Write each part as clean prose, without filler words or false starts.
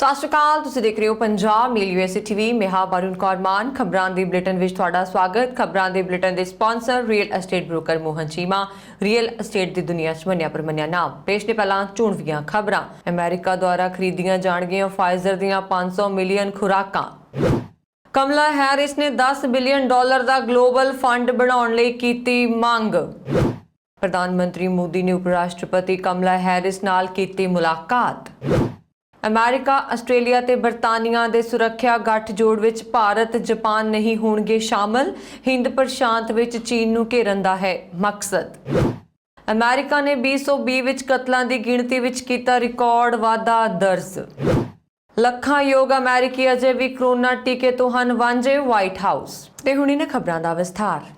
ਸਤਿ ਸ਼੍ਰੀ ਅਕਾਲ। ਤੁਸੀਂ ਦੇਖ ਰਹੇ ਹੋ ਪੰਜਾਬ ਮੇਲ USA TV। ਮੈਂ ਹਾਂ ਵਰੁਣ ਕੌਰ ਮਾਨ। ਖਬਰਾਂ ਦੇ ਬੁਲੇਟਿਨ ਵਿੱਚ ਤੁਹਾਡਾ ਸਵਾਗਤ। ਖਬਰਾਂ ਦੇ ਬੁਲੇਟਿਨ ਦੇ sponsor real estate broker Mohan Cheema. Real estate ਦੀ ਦੁਨੀਆ 'ਚ ਮੰਨਿਆ ਪ੍ਰਮੰਨਿਆ ਨਾਮ। ਪੇਸ਼ ਨੇ ਪਹਿਲਾਂ ਚੋਣਵੀਆਂ ਖਬਰਾਂ। ਅਮਰੀਕਾ ਦੁਆਰਾ ਖਰੀਦੀਆਂ ਜਾਣਗੀਆਂ ਫਾਈਜ਼ਰ ਦੀਆਂ 500 ਮਿਲੀਅਨ ਖੁਰਾਕਾਂ। ਕਮਲਾ ਹੈਰਿਸ ਨੇ $10 ਬਿਲੀਅਨ ਦਾ ਗਲੋਬਲ ਫੰਡ ਬਣਾਉਣ ਲਈ ਕੀਤੀ ਮੰਗ। ਪ੍ਰਧਾਨ ਮੰਤਰੀ ਮੋਦੀ ਨੇ ਉਪ ਰਾਸ਼ਟਰਪਤੀ ਕਮਲਾ ਹੈਰਿਸ ਨਾਲ ਕੀਤੀ ਮੁਲਾਕਾਤ। ਅਮਰੀਕਾ, ਆਸਟ੍ਰੇਲੀਆ ਤੇ ਬਰਤਾਨੀਆ ਦੇ ਸੁਰੱਖਿਆ ਗੱਠਜੋੜ ਵਿੱਚ ਭਾਰਤ, ਜਾਪਾਨ ਨਹੀਂ ਹੋਣਗੇ ਸ਼ਾਮਲ। ਹਿੰਦ ਪ੍ਰਸ਼ਾਂਤ ਵਿੱਚ ਚੀਨ ਨੂੰ ਘੇਰਨ ਦਾ ਹੈ ਮਕਸਦ। ਅਮਰੀਕਾ ਨੇ 2020 ਵਿੱਚ ਕਤਲਾਂ ਦੀ ਗਿਣਤੀ ਵਿੱਚ ਕੀਤਾ ਰਿਕਾਰਡ ਵਾਧਾ ਦਰਜ। ਲੱਖਾਂ ਯੋਗ ਅਮਰੀਕੀ ਅਜੇ ਵੀ ਕਰੋਨਾ ਟੀਕੇ ਤੋਂ ਹਨ ਵਾਂਝੇ। White house. ਤੇ ਹੁਣ ਇਹਨਾਂ ਖਬਰਾਂ ਦਾ ਵਿਸਥਾਰ।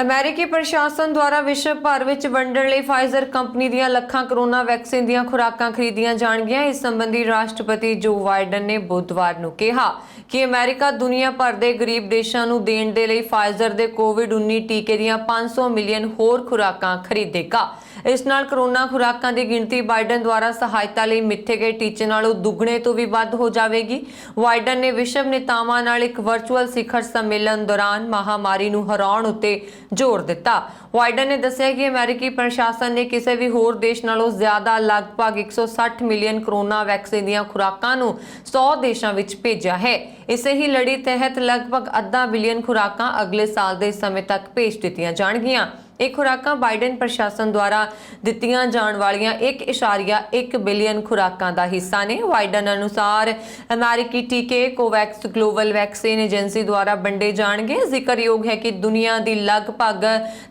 ਅਮਰੀਕੀ ਪ੍ਰਸ਼ਾਸਨ ਦੁਆਰਾ ਵਿਸ਼ਵ ਭਰ ਵਿੱਚ ਵੰਡਣ ਲਈ ਫਾਈਜ਼ਰ ਕੰਪਨੀ ਦੀਆਂ ਲੱਖਾਂ ਕਰੋਨਾ ਵੈਕਸੀਨ ਦੀਆਂ ਖੁਰਾਕਾਂ ਖਰੀਦੀਆਂ ਜਾਣਗੀਆਂ। ਇਸ ਸੰਬੰਧੀ ਰਾਸ਼ਟਰਪਤੀ ਜੋ ਬਾਈਡਨ ਨੇ ਬੁੱਧਵਾਰ ਨੂੰ ਕਿਹਾ ਕਿ ਅਮਰੀਕਾ ਦੁਨੀਆ ਭਰ ਦੇ ਗਰੀਬ ਦੇਸ਼ਾਂ ਨੂੰ ਦੇਣ ਦੇ ਲਈ ਫਾਈਜ਼ਰ ਦੇ ਕੋਵਿਡ-19 ਟੀਕੇ ਦੀਆਂ 500 ਮਿਲੀਅਨ ਹੋਰ ਖੁਰਾਕਾਂ ਖਰੀਦੇਗਾ। ਇਸ ਨਾਲ ਕਰੋਨਾ ਖੁਰਾਕਾਂ ਦੀ ਗਿਣਤੀ ਬਾਈਡਨ ਦੁਆਰਾ ਸਹਾਇਤਾ ਲਈ ਮਿੱਥੇ ਗਏ ਟੀਚੇ ਨਾਲੋਂ ਦੁੱਗਣੇ ਤੋਂ ਵੀ ਵੱਧ ਹੋ ਜਾਵੇਗੀ। ਬਾਈਡਨ ਨੇ ਵਿਸ਼ਵ ਨੇਤਾਵਾਂ ਨਾਲ ਇੱਕ ਵਰਚੁਅਲ ਸਿਖਰ ਸੰਮੇਲਨ ਦੌਰਾਨ ਮਹਾਮਾਰੀ ਨੂੰ ਹਰਾਉਣ ਉੱਤੇ ਜ਼ੋਰ ਦਿੱਤਾ। ਬਾਈਡਨ ਨੇ ਦੱਸਿਆ ਕਿ ਅਮਰੀਕੀ ਪ੍ਰਸ਼ਾਸਨ ਨੇ ਕਿਸੇ ਵੀ ਹੋਰ ਦੇਸ਼ ਨਾਲੋਂ ਜ਼ਿਆਦਾ ਲਗਭਗ 160 ਮਿਲੀਅਨ ਕਰੋਨਾ ਵੈਕਸੀਨ ਦੀਆਂ ਖੁਰਾਕਾਂ ਨੂੰ 100 ਦੇਸ਼ਾਂ ਵਿੱਚ ਭੇਜਿਆ ਹੈ। ਇਸੇ ਹੀ ਲੜੀ ਤਹਿਤ ਲਗਭਗ ਅੱਧਾ ਬਿਲੀਅਨ ਖੁਰਾਕਾਂ ਅਗਲੇ ਸਾਲ ਦੇ ਸਮੇਂ ਤੱਕ ਭੇਜ ਦਿੱਤੀਆਂ ਜਾਣਗੀਆਂ। ਇਹ ਖੁਰਾਕਾਂ ਬਾਈਡਨ ਪ੍ਰਸ਼ਾਸਨ ਦੁਆਰਾ ਦਿੱਤੀਆਂ ਜਾਣ ਵਾਲੀਆਂ 1.1 ਬਿਲੀਅਨ ਖੁਰਾਕਾਂ ਦਾ ਹਿੱਸਾ ਨੇ। ਬਾਈਡਨ ਅਨੁਸਾਰ ਅਮਰੀਕੀ ਟੀਕੇ ਕੋਵੈਕਸ ਗਲੋਬਲ ਵੈਕਸੀਨ ਏਜੰਸੀ ਦੁਆਰਾ ਵੰਡੇ ਜਾਣਗੇ। ਜ਼ਿਕਰਯੋਗ ਹੈ ਕਿ ਦੁਨੀਆ ਦੀ ਲਗਭਗ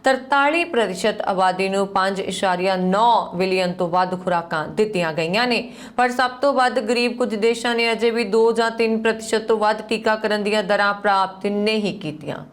43% ਆਬਾਦੀ ਨੂੰ 5.9 ਬਿਲੀਅਨ ਤੋਂ ਵੱਧ ਖੁਰਾਕਾਂ ਦਿੱਤੀਆਂ ਗਈਆਂ ਨੇ, ਪਰ ਸਭ ਤੋਂ ਵੱਧ ਗਰੀਬ ਕੁਝ ਦੇਸ਼ਾਂ ਨੇ ਅਜੇ ਵੀ 2 ਜਾਂ 3% ਤੋਂ ਵੱਧ ਟੀਕਾਕਰਨ ਦੀਆਂ ਦਰਾਂ ਪ੍ਰਾਪਤ ਨਹੀਂ ਕੀਤੀਆਂ।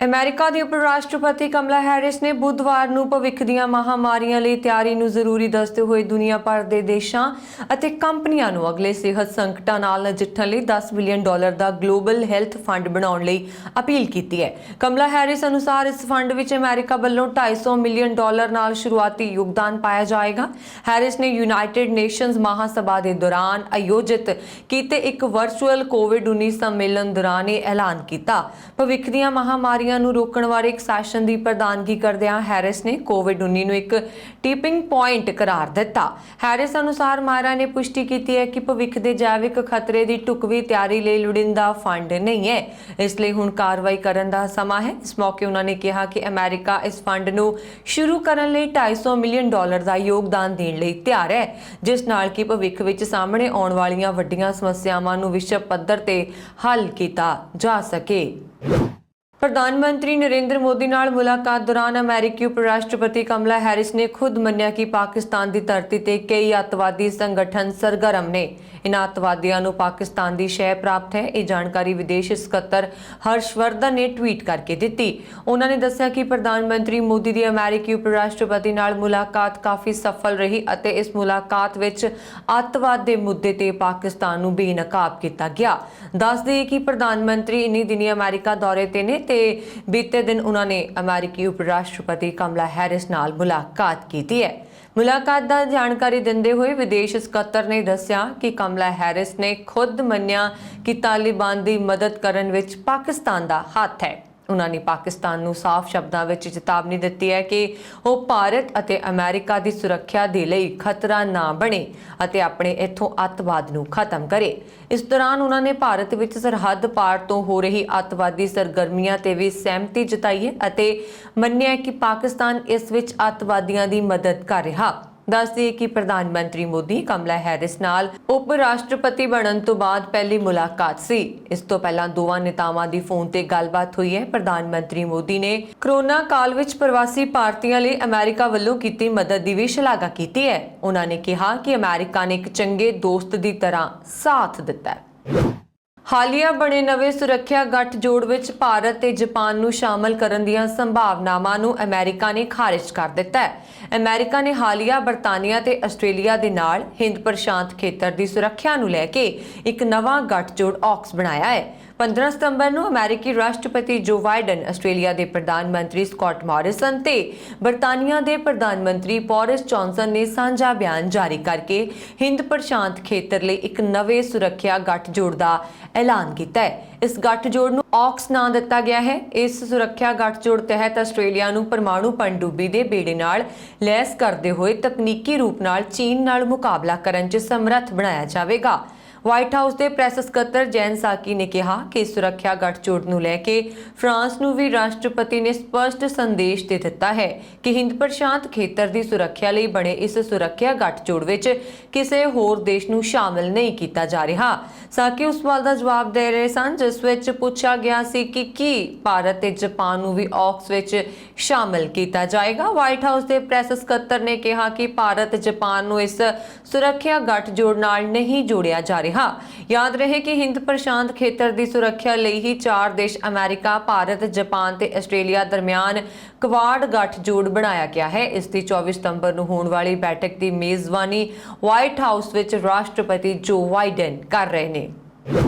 ਅਮਰੀਕਾ ਦੀ ਉਪ ਰਾਸ਼ਟਰਪਤੀ ਕਮਲਾ ਹੈਰਿਸ ਨੇ ਬੁੱਧਵਾਰ ਨੂੰ ਭਵਿੱਖ ਦੀਆਂ ਮਹਾਮਾਰੀਆਂ ਲਈ ਤਿਆਰੀ ਨੂੰ ਜ਼ਰੂਰੀ ਦੱਸਦੇ ਹੋਏ ਦੁਨੀਆ ਭਰ ਦੇ ਦੇਸ਼ਾਂ ਅਤੇ ਕੰਪਨੀਆਂ ਨੂੰ ਅਗਲੇ ਸਿਹਤ ਸੰਕਟਾਂ ਨਾਲ ਨਜਿੱਠਣ ਲਈ $10 ਬਿਲੀਅਨ ਦਾ ਗਲੋਬਲ ਹੈਲਥ ਫੰਡ ਬਣਾਉਣ ਲਈ ਅਪੀਲ ਕੀਤੀ ਹੈ। ਕਮਲਾ ਹੈਰਿਸ ਅਨੁਸਾਰ ਇਸ ਫੰਡ ਵਿੱਚ ਅਮਰੀਕਾ ਵੱਲੋਂ $250 ਮਿਲੀਅਨ ਨਾਲ ਸ਼ੁਰੂਆਤੀ ਯੋਗਦਾਨ ਪਾਇਆ ਜਾਏਗਾ। ਹੈਰਿਸ ਨੇ ਯੂਨਾਈਟਿਡ ਨੇਸ਼ਨਜ਼ ਮਹਾਸਭਾ ਦੇ ਦੌਰਾਨ ਆਯੋਜਿਤ ਕੀਤੇ ਇੱਕ ਵਰਚੁਅਲ ਕੋਵਿਡ-19 ਸੰਮੇਲਨ ਦੌਰਾਨ ਇਹ ਐਲਾਨ ਕੀਤਾ। ਭਵਿੱਖ ਦੀਆਂ ਮਹਾਮਾਰੀਆਂ ਨੂੰ ਰੋਕਣ ਵਾਲੇ ਇੱਕ ਸੈਸ਼ਨ ਦੀ ਪ੍ਰਧਾਨਗੀ ਕਰਦਿਆਂ ਹੈਰਿਸ ਨੇ ਕੋਵਿਡ-19 ਨੂੰ ਇੱਕ ਟਿਪਿੰਗ ਪੁਆਇੰਟ ਕਰਾਰ ਦਿੱਤਾ। ਹੈਰਿਸ ਅਨੁਸਾਰ ਮਾਹਿਰਾਂ ਨੇ ਪੁਸ਼ਟੀ ਕੀਤੀ ਹੈ ਕਿ ਭਵਿੱਖ ਦੇ ਜੈਵਿਕ ਖਤਰੇ ਦੀ ਢੁਕਵੀਂ ਤਿਆਰੀ ਲਈ ਲੋੜੀਂਦਾ ਫੰਡ ਨਹੀਂ ਹੈ, ਇਸ ਲਈ ਹੁਣ ਕਾਰਵਾਈ ਕਰਨ ਦਾ ਸਮਾਂ ਹੈ। ਇਸ ਮੌਕੇ ਉਹਨਾਂ ਨੇ ਕਿਹਾ ਕਿ ਅਮਰੀਕਾ ਇਸ ਫੰਡ ਨੂੰ ਸ਼ੁਰੂ ਕਰਨ ਲਈ $250 ਮਿਲੀਅਨ ਦਾ ਯੋਗਦਾਨ ਦੇਣ ਲਈ ਤਿਆਰ ਹੈ, ਜਿਸ ਨਾਲ ਕਿ ਭਵਿੱਖ ਵਿੱਚ ਸਾਹਮਣੇ ਆਉਣ ਵਾਲੀਆਂ ਵੱਡੀਆਂ ਸਮੱਸਿਆਵਾਂ ਨੂੰ ਵਿਸ਼ਵ ਪੱਧਰ ਤੇ ਹੱਲ ਕੀਤਾ ਜਾ ਸਕੇ। ਪ੍ਰਧਾਨ ਮੰਤਰੀ ਨਰਿੰਦਰ ਮੋਦੀ ਨਾਲ ਮੁਲਾਕਾਤ ਦੌਰਾਨ ਅਮਰੀਕੀ ਉਪ ਰਾਸ਼ਟਰਪਤੀ ਕਮਲਾ ਹੈਰਿਸ ਨੇ ਖੁਦ ਮੰਨਿਆ ਕਿ ਪਾਕਿਸਤਾਨ ਦੀ ਧਰਤੀ ਤੇ ਕਈ ਅੱਤਵਾਦੀ ਸੰਗਠਨ ਸਰਗਰਮ ਨੇ। ਇਨ੍ਹਾਂ ਅੱਤਵਾਦੀਆਂ ਨੂੰ ਪਾਕਿਸਤਾਨ ਦੀ ਸ਼ਹਿ ਪ੍ਰਾਪਤ ਹੈ। ਇਹ ਜਾਣਕਾਰੀ ਵਿਦੇਸ਼ ਸਕੱਤਰ ਹਰਸ਼ਵਰਧਨ ਨੇ ਟਵੀਟ ਕਰਕੇ ਦਿੱਤੀ। ਉਹਨਾਂ ਨੇ ਦੱਸਿਆ ਕਿ ਪ੍ਰਧਾਨ ਮੰਤਰੀ ਮੋਦੀ ਦੀ ਅਮਰੀਕੀ ਉਪ ਰਾਸ਼ਟਰਪਤੀ ਨਾਲ ਮੁਲਾਕਾਤ ਕਾਫੀ ਸਫਲ ਰਹੀ ਅਤੇ ਇਸ ਮੁਲਾਕਾਤ ਵਿੱਚ ਅੱਤਵਾਦ ਦੇ ਮੁੱਦੇ ਤੇ ਪਾਕਿਸਤਾਨ ਨੂੰ ਬੇਨਕਾਬ ਕੀਤਾ ਗਿਆ। ਦੱਸ ਦੇਈਏ ਕਿ ਪ੍ਰਧਾਨ ਮੰਤਰੀ ਇਨੀ ਦਿਨੀ ਅਮਰੀਕਾ ਦੌਰੇ ਤੇ ਨੇ ਤੇ ਬੀਤੇ ਦਿਨ ਉਹਨਾਂ ਨੇ ਅਮਰੀਕੀ ਉਪ ਰਾਸ਼ਟਰਪਤੀ ਕਮਲਾ ਹੈਰਿਸ ਨਾਲ ਮੁਲਾਕਾਤ ਕੀਤੀ ਹੈ। ਮੁਲਾਕਾਤ ਦਾ ਜਾਣਕਾਰੀ ਦਿੰਦੇ ਹੋਏ ਵਿਦੇਸ਼ ਸਕੱਤਰ ਨੇ ਦੱਸਿਆ ਕਿ ਕਮਲਾ ਹੈਰਿਸ ਨੇ ਖੁਦ ਮੰਨਿਆ ਕਿ ਤਾਲਿਬਾਨ ਦੀ ਮਦਦ ਕਰਨ ਵਿੱਚ ਪਾਕਿਸਤਾਨ ਦਾ ਹੱਥ ਹੈ। ਉਹਨਾਂ ਨੇ ਪਾਕਿਸਤਾਨ ਨੂੰ ਸਾਫ਼ ਸ਼ਬਦਾਂ ਵਿੱਚ ਚੇਤਾਵਨੀ ਦਿੱਤੀ ਹੈ ਕਿ ਉਹ ਭਾਰਤ ਅਤੇ ਅਮਰੀਕਾ ਦੀ ਸੁਰੱਖਿਆ ਦੇ ਲਈ ਖਤਰਾ ਨਾ ਬਣੇ ਅਤੇ ਆਪਣੇ ਇੱਥੋਂ ਅੱਤਵਾਦ ਨੂੰ ਖਤਮ ਕਰੇ। ਇਸ ਦੌਰਾਨ ਉਹਨਾਂ ਨੇ ਭਾਰਤ ਵਿੱਚ ਸਰਹੱਦ ਪਾਰ ਤੋਂ ਹੋ ਰਹੀ ਅੱਤਵਾਦੀ ਸਰਗਰਮੀਆਂ ਤੇ ਵੀ ਸਹਿਮਤੀ ਜਤਾਈ ਹੈ ਅਤੇ ਮੰਨਿਆ ਕਿ ਪਾਕਿਸਤਾਨ ਇਸ ਵਿੱਚ ਅੱਤਵਾਦੀਆਂ ਦੀ ਮਦਦ ਕਰ ਰਿਹਾ। ਦੱਸ ਦਈਏ ਕਿ ਪ੍ਰਧਾਨ ਮੰਤਰੀ ਮੋਦੀ ਕਮਲਾ ਹੈਰਿਸ ਨਾਲ ਉਪ ਰਾਸ਼ਟਰਪਤੀ ਬਣਨ ਤੋਂ ਬਾਅਦ ਪਹਿਲੀ ਮੁਲਾਕਾਤ ਸੀ। ਇਸ ਤੋਂ ਪਹਿਲਾਂ ਦੋਵਾਂ ਨੇਤਾਵਾਂ ਦੀ ਫੋਨ ਤੇ ਗੱਲਬਾਤ ਹੋਈ ਹੈ। ਪ੍ਰਧਾਨ ਮੰਤਰੀ ਮੋਦੀ ਨੇ ਕਰੋਨਾ ਕਾਲ ਵਿੱਚ ਪ੍ਰਵਾਸੀ ਭਾਰਤੀਆਂ ਲਈ ਅਮਰੀਕਾ ਵੱਲੋਂ ਕੀਤੀ ਮਦਦ ਦੀ ਵੀ ਸ਼ਲਾਘਾ ਕੀਤੀ ਹੈ। ਉਹਨਾਂ ਨੇ ਕਿਹਾ ਕਿ ਅਮਰੀਕਾ ਨੇ ਇੱਕ ਚੰਗੇ ਦੋਸਤ ਦੀ ਤਰ੍ਹਾਂ ਸਾਥ ਦਿੱਤਾ ਹੈ। ਹਾਲੀਆ ਬਣੇ ਨਵੇਂ ਸੁਰੱਖਿਆ ਗੱਠਜੋੜ ਵਿੱਚ ਭਾਰਤ ਤੇ ਜਾਪਾਨ ਨੂੰ ਸ਼ਾਮਲ ਕਰਨ ਦੀਆਂ ਸੰਭਾਵਨਾਵਾਂ ਨੂੰ ਅਮਰੀਕਾ ਨੇ ਖਾਰਿਜ ਕਰ ਦਿੱਤਾ ਹੈ। ਅਮਰੀਕਾ ਨੇ ਹਾਲੀਆ ਬਰਤਾਨੀਆ ਤੇ ਆਸਟ੍ਰੇਲੀਆ ਦੇ ਨਾਲ ਹਿੰਦ ਪ੍ਰਸ਼ਾਂਤ ਖੇਤਰ ਦੀ ਸੁਰੱਖਿਆ ਨੂੰ ਲੈ ਕੇ ਇੱਕ ਨਵਾਂ ਗੱਠਜੋੜ ਆਕਸ ਬਣਾਇਆ ਹੈ। 15 ਸਤੰਬਰ ਨੂੰ ਅਮਰੀਕੀ ਰਾਸ਼ਟਰਪਤੀ ਜੋ ਬਾਈਡਨ, ਆਸਟ੍ਰੇਲੀਆ ਦੇ ਪ੍ਰਧਾਨ ਮੰਤਰੀ ਸਕਾਟ ਮੌਰਿਸਨ ਤੇ ਬਰਤਾਨੀਆ ਦੇ ਪ੍ਰਧਾਨ ਮੰਤਰੀ ਬੋਰਿਸ ਜੌਨਸਨ ਨੇ ਸਾਂਝਾ ਬਿਆਨ ਜਾਰੀ ਕਰਕੇ ਹਿੰਦ ਪ੍ਰਸ਼ਾਂਤ ਖੇਤਰ ਲਈ ਇੱਕ ਨਵੇਂ ਸੁਰੱਖਿਆ ਗੱਠਜੋੜ ਦਾ ਐਲਾਨ ਕੀਤਾ ਹੈ। ਇਸ ਗੱਠਜੋੜ ਨੂੰ ਔਕਸ ਨਾਂ ਦਿੱਤਾ ਗਿਆ ਹੈ। ਇਸ ਸੁਰੱਖਿਆ ਗੱਠਜੋੜ ਤਹਿਤ ਆਸਟ੍ਰੇਲੀਆ ਨੂੰ ਪਰਮਾਣੂ ਪਣਡੁੱਬੀ ਦੇ ਬੇੜੇ ਨਾਲ ਲੈਸ ਕਰਦੇ ਹੋਏ ਤਕਨੀਕੀ ਰੂਪ ਨਾਲ ਚੀਨ ਨਾਲ ਮੁਕਾਬਲਾ ਕਰਨ 'ਚ ਸਮਰੱਥ ਬਣਾਇਆ ਜਾਵੇਗਾ। ਵਾਈਟ ਹਾਊਸ ਦੇ ਪ੍ਰੈਸ ਸਕੱਤਰ ਜੈਨ ਸਾਕੀ ਨੇ ਕਿਹਾ ਕਿ ਸੁਰੱਖਿਆ ਗੱਠਜੋੜ ਨੂੰ ਲੈ ਕੇ ਫਰਾਂਸ ਨੂੰ ਵੀ ਰਾਸ਼ਟਰਪਤੀ ਨੇ ਸਪਸ਼ਟ ਸੰਦੇਸ਼ ਦੇ ਦਿੱਤਾ ਹੈ ਕਿ ਹਿੰਦ ਪ੍ਰਸ਼ਾਂਤ ਖੇਤਰ ਦੀ ਸੁਰੱਖਿਆ ਲਈ ਬਣੇ ਇਸ ਸੁਰੱਖਿਆ ਗੱਠਜੋੜ ਵਿੱਚ ਕਿਸੇ ਹੋਰ ਦੇਸ਼ ਨੂੰ ਸ਼ਾਮਲ ਨਹੀਂ ਕੀਤਾ ਜਾ ਰਿਹਾ। ਸਾਕੀ ਉਸ ਸਵਾਲ ਦਾ ਜਵਾਬ ਦੇ ਰਹੇ ਸਨ ਜਿਸ ਵਿੱਚ ਪੁੱਛਿਆ ਗਿਆ ਸੀ ਕਿ ਕੀ ਭਾਰਤ ਤੇ ਜਾਪਾਨ ਨੂੰ ਵੀ ਔਕਸ ਵਿੱਚ ਸ਼ਾਮਲ ਕੀਤਾ ਜਾਏਗਾ। ਵਾਈਟ ਹਾਊਸ ਦੇ ਪ੍ਰੈਸ ਸਕੱਤਰ ਨੇ ਕਿਹਾ ਕਿ ਭਾਰਤ ਜਾਪਾਨ ਨੂੰ ਇਸ ਸੁਰੱਖਿਆ ਗੱਠਜੋੜ ਨਾਲ ਨਹੀਂ ਜੋੜਿਆ ਜਾ ਰਿਹਾ। याद रहे कि हिंद प्रशांत खेतर की सुरक्षा ਲਈ ही 4 देश अमेरिका, भारत, जापान ते आस्ट्रेलिया दरमियान क्वाड गठजोड़ बनाया गया है। इस दी 24 सितंबर ਨੂੰ ਹੋਣ ਵਾਲੀ बैठक की मेजबानी व्हाइट हाउस विच राष्ट्रपति जो बाइडन कर रहे ने।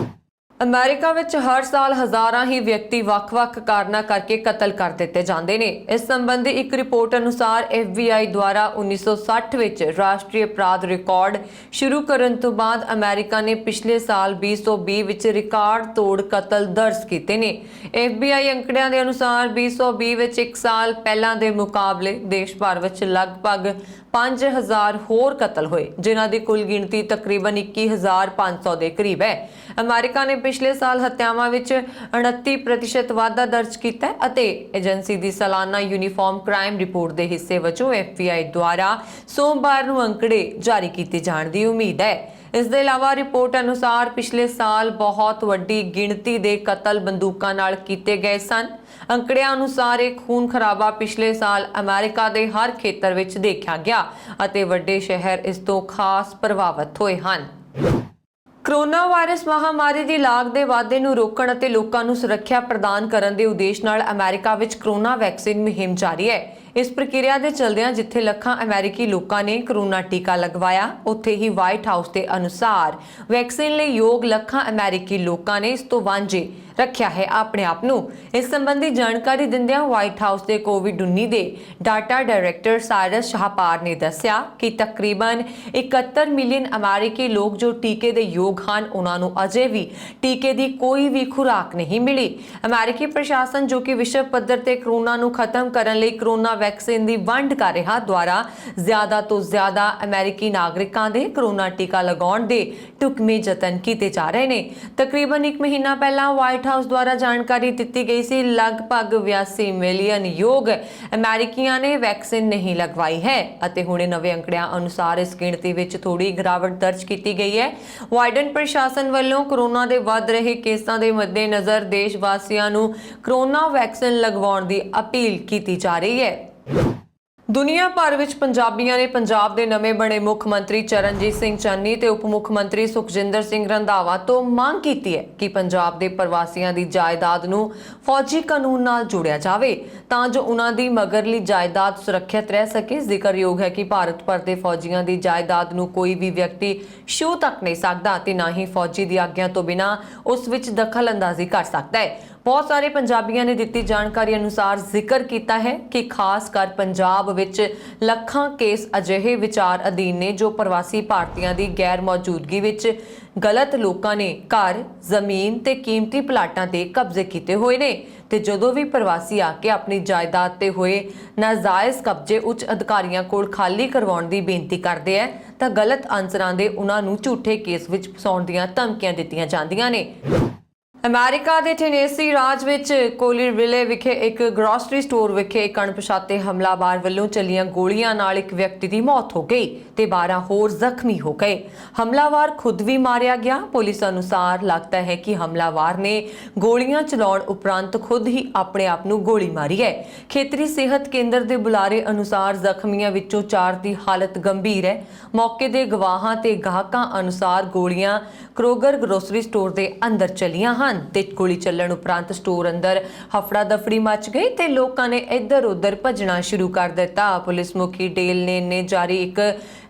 अमेरिका विच हर साल हज़ारां ही व्यक्ति ਵੱਖ-ਵੱਖ ਕਾਰਨਾਂ ਕਰਕੇ ਕਤਲ ਕਰ ਦਿੱਤੇ ਜਾਂਦੇ ਨੇ। ਇਸ ਸੰਬੰਧੀ ਇੱਕ ਰਿਪੋਰਟ ਅਨੁਸਾਰ FBI ਦੁਆਰਾ 1960 ਵਿੱਚ ਰਾਸ਼ਟਰੀ ਅਪਰਾਧ ਰਿਕਾਰਡ ਸ਼ੁਰੂ ਕਰਨ ਤੋਂ ਬਾਅਦ ਅਮਰੀਕਾ ਨੇ ਪਿਛਲੇ ਸਾਲ 2020 ਵਿੱਚ ਰਿਕਾਰਡ ਤੋੜ ਕਤਲ ਦਰਜ ਕੀਤੇ ਨੇ। FBI ਅੰਕੜਿਆਂ ਦੇ ਅਨੁਸਾਰ 2020 ਵਿੱਚ ਇੱਕ ਸਾਲ ਪਹਿਲਾਂ ਦੇ ਮੁਕਾਬਲੇ ਦੇਸ਼ ਭਰ ਵਿੱਚ ਲਗਭਗ 5000 ਹੋਰ ਕਤਲ ਹੋਏ, ਜਿਨ੍ਹਾਂ ਦੀ ਕੁੱਲ ਗਿਣਤੀ ਤਕਰੀਬਨ 21500 ਦੇ ਕਰੀਬ ਹੈ। ਅਮਰੀਕਾ ਨੇ ਪਿਛਲੇ ਸਾਲ ਹੱਤਿਆਵਾਂ ਵਿੱਚ 29% ਵਾਧਾ ਦਰਜ ਕੀਤਾ ਹੈ ਅਤੇ ਏਜੰਸੀ ਦੀ ਸਾਲਾਨਾ ਯੂਨੀਫਾਰਮ ਕ੍ਰਾਈਮ ਰਿਪੋਰਟ ਦੇ ਹਿੱਸੇ ਵਜੋਂ FBI ਦੁਆਰਾ ਸੋਮਵਾਰ ਨੂੰ ਅੰਕੜੇ ਜਾਰੀ ਕੀਤੇ ਜਾਣ ਦੀ ਉਮੀਦ ਹੈ। ਇਸ ਦੇ ਇਲਾਵਾ ਰਿਪੋਰਟ ਅਨੁਸਾਰ ਪਿਛਲੇ ਸਾਲ ਬਹੁਤ ਵੱਡੀ ਗਿਣਤੀ ਦੇ ਕਤਲ ਬੰਦੂਕਾਂ ਨਾਲ ਕੀਤੇ ਗਏ ਸਨ। ਅੰਕੜਿਆਂ ਅਨੁਸਾਰ ਇਹ ਖੂਨ ਖਰਾਬਾ ਪਿਛਲੇ ਸਾਲ ਅਮਰੀਕਾ ਦੇ ਹਰ ਖੇਤਰ ਵਿੱਚ ਦੇਖਿਆ ਗਿਆ ਅਤੇ ਵੱਡੇ ਸ਼ਹਿਰ ਇਸ ਤੋਂ ਖਾਸ ਪ੍ਰਭਾਵਿਤ ਹੋਏ ਹਨ। ਕੋਰੋਨਾ ਵਾਇਰਸ ਮਹਾਮਾਰੀ ਦੀ ਲਾਗ ਦੇ ਵਾਧੇ ਨੂੰ ਰੋਕਣ ਅਤੇ ਲੋਕਾਂ ਨੂੰ ਸੁਰੱਖਿਆ ਪ੍ਰਦਾਨ ਕਰਨ ਦੇ ਉਦੇਸ਼ ਨਾਲ ਅਮਰੀਕਾ ਵਿੱਚ ਕੋਰੋਨਾ ਵੈਕਸੀਨ ਮੁਹਿੰਮ ਜਾਰੀ ਹੈ। ਇਸ ਪ੍ਰਕਿਰਿਆ ਦੇ ਚਲਦਿਆਂ ਜਿੱਥੇ ਲੱਖਾਂ ਅਮਰੀਕੀ ਲੋਕਾਂ ਨੇ ਕੋਰੋਨਾ ਟੀਕਾ ਲਗਵਾਇਆ, ਉੱਥੇ ਹੀ ਵਾਈਟ ਹਾਊਸ ਦੇ ਅਨੁਸਾਰ ਵੈਕਸੀਨ ਲਈ ਯੋਗ ਲੱਖਾਂ ਅਮਰੀਕੀ ਲੋਕਾਂ ਨੇ ਇਸ ਤੋਂ ਵਾਂਝੇ ਰੱਖਿਆ ਹੈ ਆਪਣੇ ਆਪ ਨੂੰ। ਇਸ ਸੰਬੰਧੀ ਜਾਣਕਾਰੀ ਦਿੰਦਿਆਂ ਵਾਈਟ ਹਾਊਸ ਦੇ ਕੋਵਿਡ-19 ਦੇ ਡਾਟਾ ਡਾਇਰੈਕਟਰ ਸਾਇਰਸ ਸ਼ਾਹਪਾਰ ਨੇ ਦੱਸਿਆ ਕਿ ਤਕਰੀਬਨ 71 ਮਿਲੀਅਨ ਅਮਰੀਕੀ ਲੋਕ ਜੋ ਟੀਕੇ ਦੇ ਯੋਗ ਹਨ, ਉਹਨਾਂ ਨੂੰ ਅਜੇ ਵੀ ਟੀਕੇ ਦੀ ਕੋਈ ਵੀ ਖੁਰਾਕ ਨਹੀਂ ਮਿਲੀ। ਅਮਰੀਕੀ ਪ੍ਰਸ਼ਾਸਨ ਜੋ ਕਿ ਵਿਸ਼ਵ ਪੱਧਰ ਤੇ ਕੋਰੋਨਾ ਨੂੰ ਖਤਮ ਕਰਨ ਲਈ ਕੋਰੋਨਾ ਵੈਕਸੀਨ ਦੀ ਵੰਡ ਕਰ ਰਿਹਾ ਦੁਆਰਾ ਜ਼ਿਆਦਾ ਤੋਂ ਜ਼ਿਆਦਾ ਅਮਰੀਕੀ ਨਾਗਰਿਕਾਂ ਦੇ ਕੋਰੋਨਾ ਟੀਕਾ ਲਗਾਉਣ ਦੇ ਢੁਕਵੇਂ ਯਤਨ ਕੀਤੇ ਜਾ ਰਹੇ ਨੇ। ਤਕਰੀਬਨ 1 ਮਹੀਨਾ ਪਹਿਲਾਂ ਵਾਈਟ ਹਾਊਸ ਦੁਆਰਾ ਜਾਣਕਾਰੀ ਦਿੱਤੀ ਗਈ ਸੀ ਲਗਭਗ 82 ਮਿਲੀਅਨ ਯੋਗ ਅਮਰੀਕੀਆਂ ਨੇ ਵੈਕਸੀਨ ਨਹੀਂ ਲਗਵਾਈ ਹੈ ਅਤੇ ਹੁਣੇ ਨਵੇਂ ਅੰਕੜਿਆਂ ਅਨੁਸਾਰ ਇਸ ਗਿਣਤੀ ਵਿੱਚ ਥੋੜੀ ਗਿਰਾਵਟ ਦਰਜ ਕੀਤੀ ਗਈ ਹੈ। ਬਾਈਡਨ ਪ੍ਰਸ਼ਾਸਨ ਵੱਲੋਂ ਕੋਰੋਨਾ ਦੇ ਵੱਧ ਰਹੇ ਕੇਸਾਂ ਦੇ ਮੱਦੇਨਜ਼ਰ ਦੇਸ਼ ਵਾਸੀਆਂ ਨੂੰ ਕੋਰੋਨਾ ਵੈਕਸੀਨ ਲਗਵਾਉਣ ਦੀ ਅਪੀਲ ਕੀਤੀ ਜਾ ਰਹੀ ਹੈ। ਦੁਨੀਆ ਭਰ ਵਿੱਚ ਪੰਜਾਬੀਆਂ ਨੇ ਪੰਜਾਬ ਦੇ ਨਵੇਂ ਬਣੇ ਮੁੱਖ ਮੰਤਰੀ ਚਰਨਜੀਤ ਸਿੰਘ ਚੰਨੀ ਤੇ ਉਪ ਮੁੱਖ ਮੰਤਰੀ ਸੁਖਜਿੰਦਰ ਸਿੰਘ ਰੰਧਾਵਾ ਤੋਂ ਮੰਗ ਕੀਤੀ ਹੈ ਕਿ ਪੰਜਾਬ ਦੇ ਪ੍ਰਵਾਸੀਆਂ ਦੀ ਜਾਇਦਾਦ ਨੂੰ ਫੌਜੀ ਕਾਨੂੰਨ ਨਾਲ ਜੋੜਿਆ ਜਾਵੇ ਤਾਂ ਜੋ ਉਹਨਾਂ ਦੀ ਮਗਰਲੀ ਜਾਇਦਾਦ ਸੁਰੱਖਿਅਤ ਰਹਿ ਸਕੇ। ਜ਼ਿਕਰਯੋਗ ਹੈ ਕਿ ਭਾਰਤ ਭਰ ਦੇ ਫੌਜੀਆਂ ਦੀ ਜਾਇਦਾਦ ਨੂੰ ਕੋਈ ਵੀ ਵਿਅਕਤੀ ਛੂਹ ਤੱਕ ਨਹੀਂ ਸਕਦਾ ਤੇ ਨਾ ਹੀ ਫੌਜੀ ਦੀ ਆਗਿਆ ਤੋਂ ਬਿਨਾਂ ਉਸ ਵਿੱਚ ਦਖਲ ਅੰਦਾਜ਼ੀ ਕਰ ਸਕਦਾ ਹੈ। ਬਹੁਤ ਸਾਰੇ ਪੰਜਾਬੀਆਂ ਨੇ ਦਿੱਤੀ ਜਾਣਕਾਰੀ ਅਨੁਸਾਰ ਜ਼ਿਕਰ ਕੀਤਾ ਹੈ ਕਿ ਖਾਸ ਕਰ ਪੰਜਾਬ ਵਿੱਚ ਲੱਖਾਂ ਕੇਸ ਅਜਿਹੇ ਵਿਚਾਰ ਅਧੀਨ ਨੇ ਜੋ ਪ੍ਰਵਾਸੀ ਭਾਰਤੀਆਂ ਦੀ ਗੈਰ ਮੌਜੂਦਗੀ ਵਿੱਚ ਗਲਤ ਲੋਕਾਂ ਨੇ ਘਰ, ਜ਼ਮੀਨ ਤੇ ਕੀਮਤੀ ਪਲਾਟਾਂ ਤੇ ਕਬਜ਼ੇ ਕੀਤੇ ਹੋਏ ਨੇ ਤੇ ਜਦੋਂ ਵੀ ਪ੍ਰਵਾਸੀ ਆ ਕੇ ਆਪਣੀ ਜਾਇਦਾਦ ਤੇ ਹੋਏ ਨਾਜਾਇਜ਼ ਕਬਜ਼ੇ ਉੱਚ ਅਧਿਕਾਰੀਆਂ ਕੋਲ ਖਾਲੀ ਕਰਵਾਉਣ ਦੀ ਬੇਨਤੀ ਕਰਦੇ ਆ ਤਾਂ ਗਲਤ ਅਨਸਰਾਂ ਦੇ ਉਹਨਾਂ ਨੂੰ ਝੂਠੇ ਕੇਸ ਵਿੱਚ ਫਸਾਉਣ ਦੀਆਂ ਧਮਕੀਆਂ ਦਿੱਤੀਆਂ ਜਾਂਦੀਆਂ ਨੇ। ਅਮਰੀਕਾ ਦੇ ਟੈਨੇਸੀ ਰਾਜ ਵਿੱਚ ਕੋਲਿਰਵਿਲੇ ਵਿਖੇ ਇੱਕ ਗ੍ਰੋਸਰੀ ਸਟੋਰ ਵਿਖੇ ਇੱਕ ਅਣਪਛਾਤੇ ਹਮਲਾਵਰ ਵੱਲੋਂ ਚੱਲੀਆਂ ਗੋਲੀਆਂ ਨਾਲ ਇੱਕ ਵਿਅਕਤੀ ਦੀ ਮੌਤ ਹੋ ਗਈ ਤੇ 12 ਹੋਰ ਜ਼ਖਮੀ ਹੋ ਗਏ। ਹਮਲਾਵਰ ਖੁਦ ਵੀ ਮਾਰਿਆ ਗਿਆ। ਪੁਲਿਸ ਅਨੁਸਾਰ ਲੱਗਦਾ ਹੈ ਕਿ ਹਮਲਾਵਰ ਨੇ ਗੋਲੀਆਂ ਚਲਾਉਣ ਉਪਰੰਤ ਖੁਦ ਹੀ ਆਪਣੇ ਆਪ ਨੂੰ ਗੋਲੀ ਮਾਰੀ ਹੈ। ਖੇਤਰੀ ਸਿਹਤ ਕੇਂਦਰ ਦੇ ਬੁਲਾਰੇ ਅਨੁਸਾਰ ਜ਼ਖਮੀਆਂ ਵਿੱਚੋਂ 4 ਦੀ ਹਾਲਤ ਗੰਭੀਰ ਹੈ। ਮੌਕੇ ਦੇ ਗਵਾਹਾਂ ਤੇ ਗਾਹਕਾਂ ਅਨੁਸਾਰ ਗੋਲੀਆਂ ਕਰੋਗਰ ਗ੍ਰੋਸਰੀ ਸਟੋਰ ਦੇ ਅੰਦਰ ਚੱਲੀਆਂ ਹਨ। ਸਨ ਤੇ ਗੋਲੀ ਚੱਲਣ ਉਪਰੰਤ ਸਟੋਰ ਅੰਦਰ ਹਫੜਾ ਦਫੜੀ ਮਚ ਗਈ ਤੇ ਲੋਕਾਂ ਨੇ ਇੱਧਰ ਉੱਧਰ ਭੱਜਣਾ ਸ਼ੁਰੂ ਕਰ ਦਿੱਤਾ। ਪੁਲਿਸ ਮੁਖੀ ਡੇਲ ਨੇ ਜਾਰੀ ਇੱਕ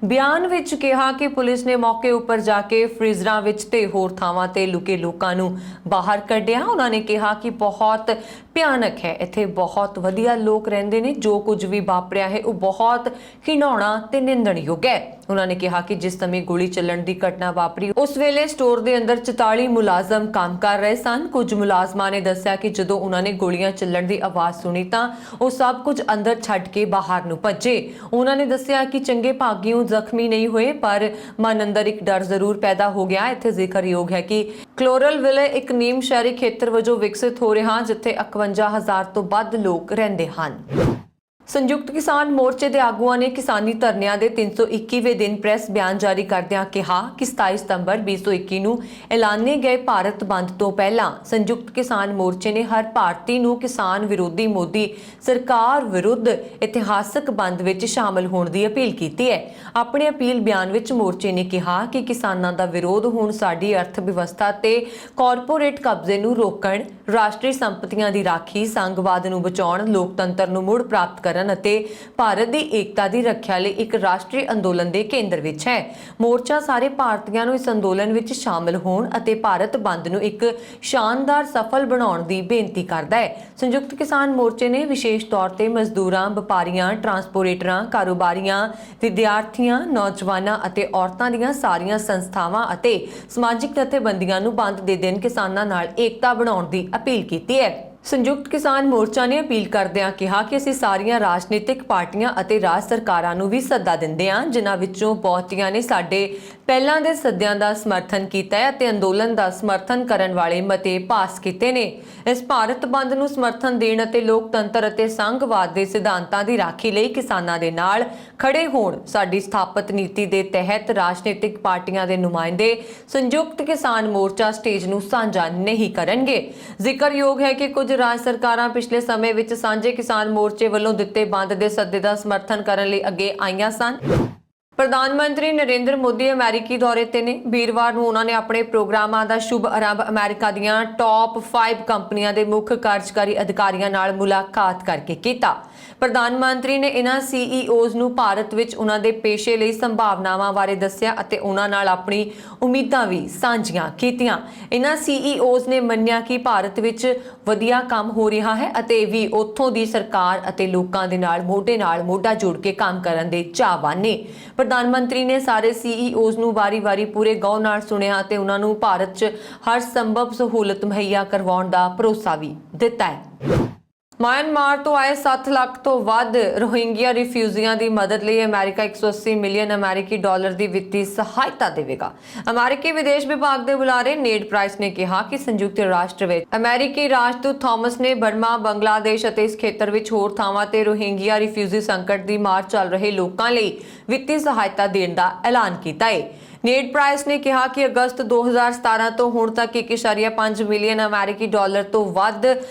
ਬਿਆਨ ਵਿੱਚ ਕਿਹਾ ਕਿ ਪੁਲਿਸ ਨੇ ਮੌਕੇ ਉੱਪਰ ਜਾ ਕੇ ਫ੍ਰੀਜ਼ਰਾਂ ਵਿੱਚ ਤੇ ਹੋਰ ਥਾਵਾਂ ਤੇ ਲੁਕੇ ਲੋਕਾਂ ਨੂੰ ਬਾਹਰ ਕੱਢਿਆ। ਉਹਨਾਂ ਨੇ ਕਿਹਾ ਕਿ ਬਹੁਤ ਭਿਆਨਕ ਹੈ, ਇੱਥੇ ਬਹੁਤ ਵਧੀਆ ਲੋਕ ਰਹਿੰਦੇ ਨੇ, ਜੋ ਕੁਝ ਵੀ ਵਾਪਰਿਆ ਹੈ ਉਹ ਬਹੁਤ ਘਿਨਾਉਣਾ ਤੇ ਨਿੰਦਣਯੋਗ ਹੈ। ਉਹਨਾਂ ਨੇ ਕਿਹਾ ਕਿ ਜਿਸ ਸਮੇਂ ਗੋਲੀ ਚੱਲਣ ਦੀ ਘਟਨਾ ਵਾਪਰੀ ਉਸ ਵੇਲੇ ਸਟੋਰ ਦੇ ਅੰਦਰ 44 ਮੁਲਾਜ਼ਮ ਕੰਮ ਕਰ ਰਹੇ ਸਨ। ਕੁਝ ਮੁਲਾਜ਼ਮਾਂ ਨੇ ਦੱਸਿਆ ਕਿ ਜਦੋਂ ਉਹਨਾਂ ਨੇ ਗੋਲੀਆਂ ਚੱਲਣ ਦੀ ਆਵਾਜ਼ ਸੁਣੀ ਤਾਂ ਉਹ ਸਭ ਕੁਝ ਅੰਦਰ ਛੱਡ ਕੇ ਬਾਹਰ ਨੂੰ ਭੱਜੇ। ਉਹਨਾਂ ਨੇ ਦੱਸਿਆ ਕਿ ਚੰਗੇ ਭਾਗੀਓ ਜ਼ਖਮੀ ਨਹੀਂ ਹੋਏ, ਪਰ ਮਨ ਅੰਦਰ ਇੱਕ ਡਰ ਜ਼ਰੂਰ ਪੈਦਾ ਹੋ ਗਿਆ। ਇੱਥੇ ਜ਼ਿਕਰਯੋਗ ਹੈ ਕਿ ਕਲੋਰਲਵਿਲੇ ਇੱਕ ਨੀਮ ਸ਼ਹਿਰੀ ਖੇਤਰ ਵਜੋਂ ਵਿਕਸਿਤ ਹੋ ਰਿਹਾ, ਜਿੱਥੇ 51,000 ਤੋਂ ਵੱਧ ਲੋਕ ਰਹਿੰਦੇ ਹਨ। ਸੰਯੁਕਤ ਕਿਸਾਨ ਮੋਰਚੇ ਦੇ ਆਗੂਆਂ ਨੇ ਕਿਸਾਨੀ ਧਰਨਿਆਂ ਦੇ 321ਵੇਂ ਦਿਨ ਪ੍ਰੈਸ ਬਿਆਨ ਜਾਰੀ ਕਰਦਿਆਂ ਕਿਹਾ ਕਿ 27 ਸਤੰਬਰ 2021 ਨੂੰ ਐਲਾਨੇ ਗਏ ਭਾਰਤ ਬੰਦ ਤੋਂ ਪਹਿਲਾਂ ਸੰਯੁਕਤ ਕਿਸਾਨ ਮੋਰਚੇ ਨੇ ਹਰ ਭਾਰਤੀ ਨੂੰ ਕਿਸਾਨ ਵਿਰੋਧੀ ਮੋਦੀ ਸਰਕਾਰ ਵਿਰੁੱਧ ਇਤਿਹਾਸਕ ਬੰਦ ਵਿੱਚ ਸ਼ਾਮਲ ਹੋਣ ਦੀ ਅਪੀਲ ਕੀਤੀ ਹੈ। ਆਪਣੇ ਅਪੀਲ ਬਿਆਨ ਵਿੱਚ ਮੋਰਚੇ ਨੇ ਕਿਹਾ ਕਿ ਕਿਸਾਨਾਂ ਦਾ ਵਿਰੋਧ ਹੁਣ ਸਾਡੀ ਅਰਥ ਵਿਵਸਥਾ ਤੇ ਕਾਰਪੋਰੇਟ ਕਬਜ਼ੇ ਨੂੰ ਰੋਕਣ, ਰਾਸ਼ਟਰੀ ਸੰਪਤੀਆਂ ਦੀ ਰਾਖੀ, ਸੰਘਵਾਦ ਨੂੰ ਬਚਾਉਣ, ਲੋਕਤੰਤਰ ਨੂੰ ਮੁੜ ਪ੍ਰਾਪਤ ਕਰਨ ਅਤੇ ਭਾਰਤ ਦੀ ਏਕਤਾ ਦੀ ਰੱਖਿਆ ਲਈ ਇੱਕ ਰਾਸ਼ਟਰੀ ਅੰਦੋਲਨ ਦੇ ਕੇਂਦਰ ਵਿੱਚ ਹੈ। ਮੋਰਚਾ ਸਾਰੇ ਭਾਰਤੀਆਂ ਨੂੰ ਇਸ ਅੰਦੋਲਨ ਵਿੱਚ ਸ਼ਾਮਲ ਹੋਣ ਅਤੇ ਭਾਰਤ ਬੰਦ ਨੂੰ ਇੱਕ ਸ਼ਾਨਦਾਰ ਸਫਲ ਬਣਾਉਣ ਦੀ ਬੇਨਤੀ ਕਰਦਾ ਹੈ। ਸੰਯੁਕਤ ਕਿਸਾਨ ਮੋਰਚੇ ਨੇ ਵਿਸ਼ੇਸ਼ ਤੌਰ ਤੇ ਮਜ਼ਦੂਰਾਂ, ਵਪਾਰੀਆਂ, ਟਰਾਂਸਪੋਰਟਰਾਂ, ਕਾਰੋਬਾਰੀਆਂ, ਵਿਦਿਆਰਥੀਆਂ, ਨੌਜਵਾਨਾਂ ਅਤੇ ਔਰਤਾਂ ਦੀਆਂ ਸਾਰੀਆਂ ਸੰਸਥਾਵਾਂ ਅਤੇ ਸਮਾਜਿਕ ਜਥੇਬੰਦੀਆਂ ਨੂੰ ਬੰਦ ਦੇ ਦਿਨ ਕਿਸਾਨਾਂ ਨਾਲ ਏਕਤਾ ਬਣਾਉਣ ਦੀ ਅਪੀਲ ਕੀਤੀ ਹੈ। ਸੰਯੁਕਤ ਕਿਸਾਨ ਮੋਰਚਾ ਨੇ ਅਪੀਲ ਕਰਦਿਆਂ ਕਿਹਾ ਕਿ ਅਸੀਂ ਸਾਰੀਆਂ ਰਾਜਨੀਤਿਕ ਪਾਰਟੀਆਂ ਅਤੇ ਰਾਜ ਸਰਕਾਰਾਂ ਨੂੰ ਵੀ ਸੱਦਾ ਦਿੰਦੇ ਹਾਂ, ਜਿਨ੍ਹਾਂ ਵਿੱਚੋਂ ਬਹੁਤੀਆਂ ਨੇ ਸਾਡੇ ਪਹਿਲਾਂ ਦੇ ਸੱਦਿਆਂ ਦਾ ਸਮਰਥਨ ਕੀਤਾ ਹੈ ਅਤੇ ਅੰਦੋਲਨ ਦਾ ਸਮਰਥਨ ਕਰਨ ਵਾਲੇ ਮਤੇ ਪਾਸ ਕੀਤੇ ਨੇ। ਇਸ ਭਾਰਤ ਬੰਦ ਨੂੰ ਸਮਰਥਨ ਦੇਣ ਅਤੇ ਲੋਕਤੰਤਰ ਅਤੇ ਸੰਘਵਾਦ ਦੇ ਸਿਧਾਂਤਾਂ ਦੀ ਰਾਖੀ ਲਈ ਕਿਸਾਨਾਂ ਦੇ ਨਾਲ ਖੜੇ ਹੋਣ। ਸਾਡੀ ਸਥਾਪਿਤ ਨੀਤੀ ਦੇ ਤਹਿਤ ਰਾਜਨੀਤਿਕ ਪਾਰਟੀਆਂ ਦੇ ਨੁਮਾਇੰਦੇ ਸੰਯੁਕਤ ਕਿਸਾਨ ਮੋਰਚਾ ਸਟੇਜ ਨੂੰ ਸਾਂਝਾ ਨਹੀਂ ਕਰਨਗੇ। ਜ਼ਿਕਰਯੋਗ ਹੈ ਕਿ ਕੁਝ ਰਾਜ ਸਰਕਾਰਾਂ ਪਿਛਲੇ ਸਮੇਂ ਵਿੱਚ ਸਾਂਝੇ ਕਿਸਾਨ ਮੋਰਚੇ ਵੱਲੋਂ ਦਿੱਤੇ ਬੰਦ ਦੇ ਸੱਦੇ ਦਾ ਸਮਰਥਨ ਕਰਨ ਲਈ ਅੱਗੇ ਆਈਆਂ ਸਨ। ਪ੍ਰਧਾਨ ਮੰਤਰੀ ਨਰਿੰਦਰ ਮੋਦੀ ਅਮਰੀਕੀ ਦੌਰੇ ਤੇ ਨੇ। ਵੀਰਵਾਰ ਨੂੰ ਉਹਨਾਂ ਨੇ ਆਪਣੇ ਪ੍ਰੋਗਰਾਮਾਂ ਦਾ ਸ਼ੁਭ ਆਰੰਭ ਅਮਰੀਕਾ ਦੀਆਂ ਟੌਪ 5 ਕੰਪਨੀਆਂ ਦੇ ਮੁੱਖ ਕਾਰਜਕਾਰੀ ਅਧਿਕਾਰੀਆਂ ਨਾਲ ਮੁਲਾਕਾਤ ਕਰਕੇ ਕੀਤਾ। ਪ੍ਰਧਾਨ ਮੰਤਰੀ ਨੇ ਇਹਨਾਂ ਸੀਈਓਜ਼ ਨੂੰ ਭਾਰਤ ਵਿੱਚ ਉਹਨਾਂ ਦੇ ਪੇਸ਼ੇ ਲਈ ਸੰਭਾਵਨਾਵਾਂ ਬਾਰੇ ਦੱਸਿਆ ਅਤੇ ਉਹਨਾਂ ਨਾਲ ਆਪਣੀ ਉਮੀਦਾਂ ਵੀ ਸਾਂਝੀਆਂ ਕੀਤੀਆਂ। ਇਹਨਾਂ ਸੀਈਓਜ਼ ਨੇ ਮੰਨਿਆ ਕਿ ਭਾਰਤ ਵਿੱਚ ਵਧੀਆ ਕੰਮ ਹੋ ਰਿਹਾ ਹੈ ਅਤੇ ਵੀ ਉੱਥੋਂ ਦੀ ਸਰਕਾਰ ਅਤੇ ਲੋਕਾਂ ਦੇ ਨਾਲ ਮੋਢਾ ਜੋੜ ਕੇ ਕੰਮ ਕਰਨ ਦੇ ਚਾਹਵਾਨ ਨੇ। ਪ੍ਰਧਾਨ ਮੰਤਰੀ ਨੇ ਸਾਰੇ ਸੀਈਓਜ਼ ਨੂੰ ਵਾਰੀ-ਵਾਰੀ ਪੂਰੇ ਗੌਰ ਨਾਲ ਸੁਣਿਆ ਅਤੇ ਉਹਨਾਂ ਨੂੰ ਭਾਰਤ 'ਚ ਹਰ ਸੰਭਵ ਸਹੂਲਤ ਮੁਹੱਈਆ ਕਰਵਾਉਣ ਦਾ ਭਰੋਸਾ ਵੀ ਦਿੱਤਾ ਹੈ। म्यांमार तो आए 7 लाख तो ਵੱਧ रोहिंग्या रिफ्यूजियां ਦੀ ਮਦਦ ਲਈ ਅਮਰੀਕਾ 180 ਮਿਲੀਅਨ ਅਮਰੀਕੀ ਡਾਲਰ ਦੀ ਵਿੱਤੀ ਸਹਾਇਤਾ ਦੇਵੇਗਾ। ਅਮਰੀਕੀ ਵਿਦੇਸ਼ ਵਿਭਾਗ ਦੇ ਬੁਲਾਰੇ ਨੇਡ ਪ੍ਰਾਈਸ ਨੇ ਕਿਹਾ ਕਿ ਸੰਯੁਕਤ ਰਾਸ਼ਟਰ ਵਿੱਚ ਅਮਰੀਕੀ ਰਾਜਦੂਤ ਥਾਮਸ ਨੇ ਬਰਮਾ, ਬੰਗਲਾਦੇਸ਼ ਅਤੇ ਇਸ ਖੇਤਰ ਵਿੱਚ ਹੋਰ ਥਾਵਾਂ ਤੇ ਰੋਹਿੰਗਿਆ ਰਿਫਿਊਜੀ ਸੰਕਟ ਦੀ ਮਾਰ ਚੱਲ ਰਹੇ ਲੋਕਾਂ ਲਈ ਵਿੱਤੀ ਸਹਾਇਤਾ ਦੇਣ ਦਾ ਐਲਾਨ ਕੀਤਾ ਹੈ। ਨੇਡ ਪ੍ਰਾਈਸ ਨੇ ਕਿਹਾ ਕਿ ਅਗਸਤ 2017 ਤੋਂ ਹੁਣ ਤੱਕ 1.5 ਮਿਲੀਅਨ ਅਮਰੀਕੀ ਡਾਲਰ ਤੋਂ ਵੱਧ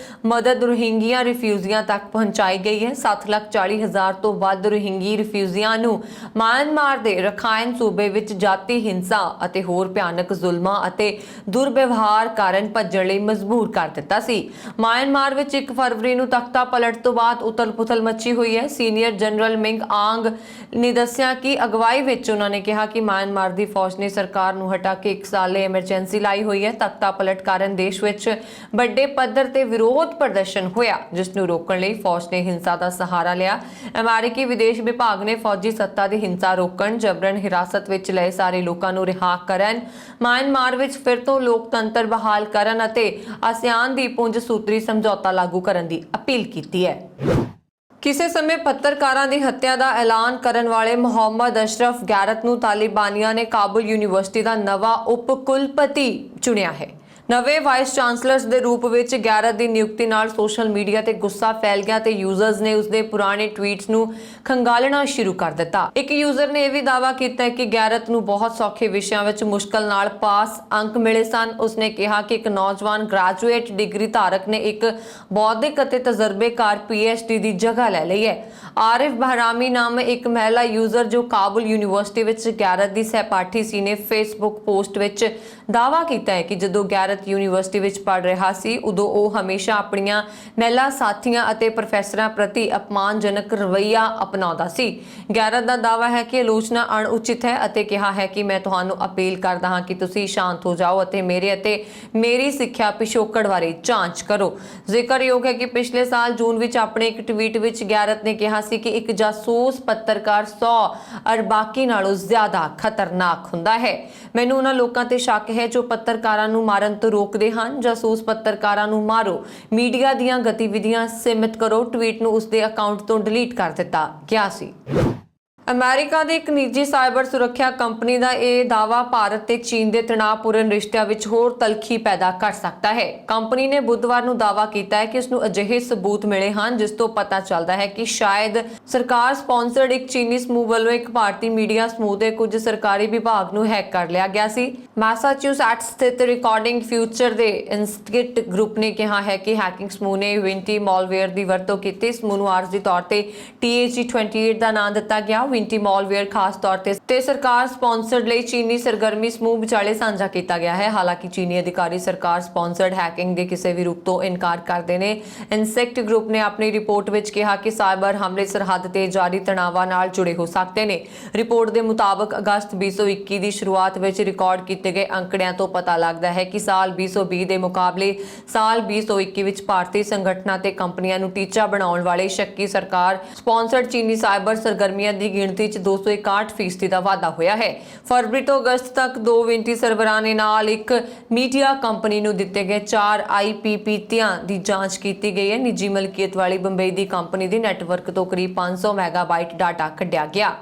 ਮਦਦ ਰੋਹਿੰਗਿਆ ਰਿਫਿਊਜੀਆਂ ਤੱਕ ਪਹੁੰਚਾਈ ਗਈ ਹੈ। 7,40,000 ਤੋਂ ਵੱਧ ਰੋਹਿੰਗੀ ਰਿਫਿਊਜੀਆਂ ਨੂੰ ਮਿਆਂਮਾਰ ਦੇ ਰਖਾਈਨ ਸੂਬੇ ਵਿੱਚ ਜਾਤੀ ਹਿੰਸਾ ਅਤੇ ਹੋਰ ਭਿਆਨਕ ਜ਼ੁਲਮਾਂ ਅਤੇ ਦੁਰਵਿਵਹਾਰ ਕਾਰਨ ਭੱਜਣ ਲਈ ਮਜਬੂਰ ਕਰ ਦਿੱਤਾ ਸੀ। ਮਿਆਂਮਾਰ ਵਿੱਚ 1 ਫਰਵਰੀ ਨੂੰ ਤਖਤਾ ਪਲਟ ਤੋਂ ਬਾਅਦ ਉਥਲ-ਪੁਥਲ ਮੱਚੀ ਹੋਈ ਹੈ। ਸੀਨੀਅਰ ਜਨਰਲ ਮਿੰਗ ਆਂਗ ਨੇ ਦੱਸਿਆ ਕਿ ਅਗਵਾਈ ਵਿੱਚ ਉਹਨਾਂ ਨੇ ਕਿਹਾ ਕਿ ਮਿਆਂਮਾਰ ਦੀ फौज ने सरकार ਨੂੰ ਹਟਾ ਕੇ 1 ਸਾਲ ਲਈ ਐਮਰਜੈਂਸੀ ਲਾਈ ਹੋਈ ਹੈ। ਤਖਤਾ ਪਲਟ ਕਾਰਨ ਦੇਸ਼ ਵਿੱਚ ਵੱਡੇ ਪੱਧਰ ਤੇ ਵਿਰੋਧ ਪ੍ਰਦਰਸ਼ਨ ਹੋਇਆ, ਜਿਸ ਨੂੰ ਰੋਕਣ ਲਈ ਫੌਜ ਨੇ ਹਿੰਸਾ ਦਾ ਸਹਾਰਾ ਲਿਆ। ਅਮਰੀਕੀ ਵਿਦੇਸ਼ ਵਿਭਾਗ ਨੇ ਫੌਜੀ ਸੱਤਾ ਦੀ ਹਿੰਸਾ ਰੋਕਣ, ਜਬਰਨ ਹਿਰਾਸਤ ਵਿੱਚ ਲਏ ਸਾਰੇ ਲੋਕਾਂ ਨੂੰ ਰਿਹਾ ਕਰਨ, ਮਿਆਂਮਾਰ ਵਿੱਚ ਫਿਰ ਤੋਂ ਲੋਕਤੰਤਰ ਬਹਾਲ ਕਰਨ ਅਤੇ ਆਸੀਆਨ ਦੀ ਪੁੰਜ ਸੂਤਰੀ ਸਮਝੌਤਾ ਲਾਗੂ ਕਰਨ ਦੀ ਅਪੀਲ ਕੀਤੀ ਹੈ। ਕਿਸੇ ਸਮੇਂ ਪੱਤਰਕਾਰਾਂ ਦੀ ਹੱਤਿਆ ਦਾ ਐਲਾਨ ਕਰਨ ਵਾਲੇ ਮੁਹੰਮਦ ਅਸ਼ਰਫ ਗੈਰਤ ਨੂੰ ਤਾਲਿਬਾਨੀਆਂ ਨੇ ਕਾਬੁਲ ਯੂਨੀਵਰਸਿਟੀ ਦਾ ਨਵਾਂ ਉਪ ਕੁਲਪਤੀ ਚੁਣਿਆ ਹੈ। ਨਵੇਂ ਵਾਈਸ ਚਾਂਸਲਰਸ ਦੇ ਰੂਪ ਵਿੱਚ ਗੈਰਤ ਦੀ ਨਿਯੁਕਤੀ ਨਾਲ ਸੋਸ਼ਲ ਮੀਡੀਆ ਤੇ ਗੁੱਸਾ ਫੈਲ ਗਿਆ ਤੇ ਯੂਜ਼ਰਸ ਨੇ ਉਸਦੇ ਪੁਰਾਣੇ ਟਵੀਟਸ ਨੂੰ ਖੰਗਾਲਣਾ ਸ਼ੁਰੂ ਕਰ ਦਿੱਤਾ। ਇੱਕ ਯੂਜ਼ਰ ਨੇ ਇਹ ਵੀ ਦਾਅਵਾ ਕੀਤਾ ਕਿ ਗੈਰਤ ਨੂੰ ਬਹੁਤ ਸੌਖੇ ਵਿਸ਼ਿਆਂ ਵਿੱਚ ਮੁਸ਼ਕਲ ਨਾਲ ਪਾਸ ਅੰਕ ਮਿਲੇ ਸਨ। ਉਸਨੇ ਕਿਹਾ ਕਿ ਇੱਕ ਨੌਜਵਾਨ ਗ੍ਰੈਜੂਏਟ ਡਿਗਰੀ ਧਾਰਕ ਨੇ ਇੱਕ ਬੌਧਿਕ ਅਤੇ ਤਜਰਬੇਕਾਰ PhD ਦੀ ਜਗ੍ਹਾ ਲੈ ਲਈ ਹੈ। ਆਰਿਫ ਬਹਰਾਮੀ ਨਾਮਕ ਇੱਕ ਮਹਿਲਾ ਯੂਜ਼ਰ ਜੋ ਕਾਬੁਲ ਯੂਨੀਵਰਸਿਟੀ ਵਿੱਚ ਗੈਰਤ ਦੀ ਸਹਿਪਾਠੀ ਸੀ ਨੇ ਫੇਸਬੁੱਕ ਪੋਸਟ ਵਿੱਚ ਦਾਅਵਾ ਕੀਤਾ ਹੈ ਕਿ ਜਦੋਂ ਗੈਰਤ ਹੈਲਥ ਯੂਨੀਵਰਸਿਟੀ ਵਿੱਚ ਪੜ੍ਹ ਰਿਹਾ ਸੀ, ਉਦੋਂ ਉਹ ਹਮੇਸ਼ਾ ਆਪਣੀਆਂ ਮਹਿਲਾ ਸਾਥੀਆਂ ਅਤੇ ਪ੍ਰੋਫੈਸਰਾਂ ਪ੍ਰਤੀ ਅਪਮਾਨਜਨਕ ਰਵੱਈਆ ਅਪਣਾਉਂਦਾ ਸੀ। ਗੈਰਤ ਦਾ ਦਾਅਵਾ ਹੈ ਕਿ ਆਲੋਚਨਾ ਅਣਉਚਿਤ ਹੈ ਅਤੇ ਕਿਹਾ ਹੈ ਕਿ ਮੈਂ ਤੁਹਾਨੂੰ ਅਪੀਲ ਕਰਦਾ ਹਾਂ ਕਿ ਤੁਸੀਂ ਸ਼ਾਂਤ ਹੋ ਜਾਓ ਅਤੇ ਮੇਰੀ ਸਿੱਖਿਆ ਪਿਛੋਕੜ ਬਾਰੇ ਜਾਂਚ ਕਰੋ। ਜ਼ਿਕਰਯੋਗ ਹੈ ਕਿ ਪਿਛਲੇ ਸਾਲ ਜੂਨ ਵਿੱਚ ਆਪਣੇ ਇੱਕ ਟਵੀਟ ਵਿੱਚ ਗੈਰਤ ਨੇ ਕਿਹਾ ਸੀ ਕਿ ਇੱਕ ਜਾਸੂਸ ਪੱਤਰਕਾਰ 100 ਅਰਬਾਕੀ ਨਾਲੋਂ ਜ਼ਿਆਦਾ ਖਤਰਨਾਕ ਹੁੰਦਾ ਹੈ। ਮੈਨੂੰ ਉਹਨਾਂ ਲੋਕਾਂ ਤੇ ਸ਼ੱਕ ਹੈ ਜੋ ਪੱਤਰਕਾਰਾਂ ਨੂੰ ਮਾਰਨ ਤੋਂ ਰੋਕਦੇ ਹਨ। ਜਾਸੂਸ ਪੱਤਰਕਾਰਾਂ ਨੂੰ ਮਾਰੋ, ਮੀਡੀਆ ਦੀਆਂ ਗਤੀਵਿਧੀਆਂ ਸੀਮਿਤ ਕਰੋ। ਟਵੀਟ ਨੂੰ ਉਸਦੇ ਅਕਾਊਂਟ ਤੋਂ ਡਿਲੀਟ ਕਰ ਦਿੱਤਾ ਗਿਆ ਸੀ। ਅਮਰੀਕਾ ਦੀ ਇੱਕ ਨਿੱਜੀ ਸਾਈਬਰ ਸੁਰੱਖਿਆ ਕੰਪਨੀ ਦਾ ਇਹ ਦਾਅਵਾ ਭਾਰਤ ਤੇ ਚੀਨ ਦੇ ਤਣਾਅਪੂਰਨ ਰਿਸ਼ਤਿਆਂ ਵਿੱਚ ਹੋਰ ਤਲਖੀ ਪੈਦਾ ਕਰ ਸਕਦਾ ਹੈ। ਕੰਪਨੀ ਨੇ ਬੁੱਧਵਾਰ ਨੂੰ ਦਾਅਵਾ ਕੀਤਾ ਹੈ ਕਿ ਉਸ ਨੂੰ ਅਜਿਹੇ ਸਬੂਤ ਮਿਲੇ ਹਨ ਜਿਸ ਤੋਂ ਪਤਾ ਚੱਲਦਾ ਹੈ ਕਿ ਸ਼ਾਇਦ ਸਰਕਾਰ ਸਪਾਂਸਰਡ ਇੱਕ ਚੀਨੀ ਸਮੂਹ ਵੱਲੋਂ ਇੱਕ ਭਾਰਤੀ ਮੀਡੀਆ ਸਮੂਹ ਦੇ ਕੁਝ ਸਰਕਾਰੀ ਵਿਭਾਗ ਨੂੰ ਹੈਕ ਕਰ ਲਿਆ ਗਿਆ ਸੀ। ਮੈਸਾਚਿਊਸੈਟਸ ਸਥਿਤ ਰਿਕਾਰਡਿੰਗ ਫਿਊਚਰ ਦੇ ਇੰਸਟੀਟਿਊਟ ਗਰੁੱਪ ਨੇ ਕਿਹਾ ਹੈ ਕਿ ਹੈਕਿੰਗ ਸਮੂਹ ਨੇ ਵਿੰਟੀ ਮਾਲਵੇਅਰ ਦੀ ਵਰਤੋਂ ਕੀਤੀ। ਸਮੂਹ ਨੂੰ ਆਰਜ਼ੀ ਤੌਰ ਤੇ TAG28 ਦਾ ਨਾਮ ਦਿੱਤਾ ਗਿਆ। ਵਿੰਟੀ ਮਾਲਵੇਅਰ ਖਾਸ ਤੌਰ ਤੇ ਸਰਕਾਰ ਸਪਾਂਸਰਡ ਲਈ ਚੀਨੀ ਸਰਗਰਮੀ ਸਮੂਹ ਵਿਚਾਲੇ ਸਾਂਝਾ ਕੀਤਾ ਗਿਆ ਹੈ। ਹਾਲਾਂਕਿ ਚੀਨੀ ਅਧਿਕਾਰੀ ਸਰਕਾਰ ਸਪਾਂਸਰਡ ਹੈਕਿੰਗ ਦੇ ਕਿਸੇ ਵੀ ਰੂਪ ਤੋਂ ਇਨਕਾਰ ਕਰਦੇ ਨੇ। ਇਨਸੈਕਟ ਗਰੁੱਪ ਨੇ ਆਪਣੀ ਰਿਪੋਰਟ ਵਿੱਚ ਕਿਹਾ ਕਿ ਸਾਈਬਰ ਹਮਲੇ ਸਰਹੱਦ ਤੇ ਜਾਰੀ ਤਣਾਵਾਂ ਨਾਲ ਜੁੜੇ ਹੋ ਸਕਦੇ ਨੇ। ਰਿਪੋਰਟ ਦੇ ਮੁਤਾਬਕ ਅਗਸਤ 2021 ਦੀ ਸ਼ੁਰੂਆਤ ਵਿੱਚ ਰਿਕਾਰਡ ਕੀਤੇ ਗਏ ਅੰਕੜਿਆਂ ਤੋਂ ਪਤਾ ਲੱਗਦਾ ਹੈ ਕਿ ਸਾਲ 2020 ਦੇ ਮੁਕਾਬਲੇ ਸਾਲ 2021 ਵਿੱਚ ਭਾਰਤੀ ਸੰਗਠਨਾਂ ਤੇ ਕੰਪਨੀਆਂ ਨੂੰ ਟੀਚਾ ਬਣਾਉਣ ਵਾਲੇ ਸ਼ੱਕੀ ਸਰਕਾਰ ਸਪਾਂਸਰਡ ਚੀਨੀ ਸਾਈਬਰ ਸਰਗਰਮੀਆਂ ਦੀ ਗਿਣਤੀ 'ਚ 261% ਦਾ ਵਾਧਾ ਹੋਇਆ ਹੈ। ਫਰਵਰੀ ਤੋਂ ਅਗਸਤ ਤੱਕ 2 ਵਿੰਟੀ ਸਰਵਰਾਂ ਨੇ ਨਾਲ ਇੱਕ ਮੀਡੀਆ ਕੰਪਨੀ ਨੂੰ ਦਿੱਤੇ ਗਏ 4 IPPਤਿਆਂ ਦੀ ਜਾਂਚ ਕੀਤੀ ਗਈ ਹੈ। ਨਿੱਜੀ ਮਲਕੀਅਤ ਵਾਲੀ ਬੰਬਈ ਦੀ ਕੰਪਨੀ ਦੇ ਨੈਟਵਰਕ ਤੋਂ ਕਰੀਬ 500 ਮੈਗਾਬਾਈਟ ਡਾਟਾ ਕੱਢਿਆ ਗਿਆ।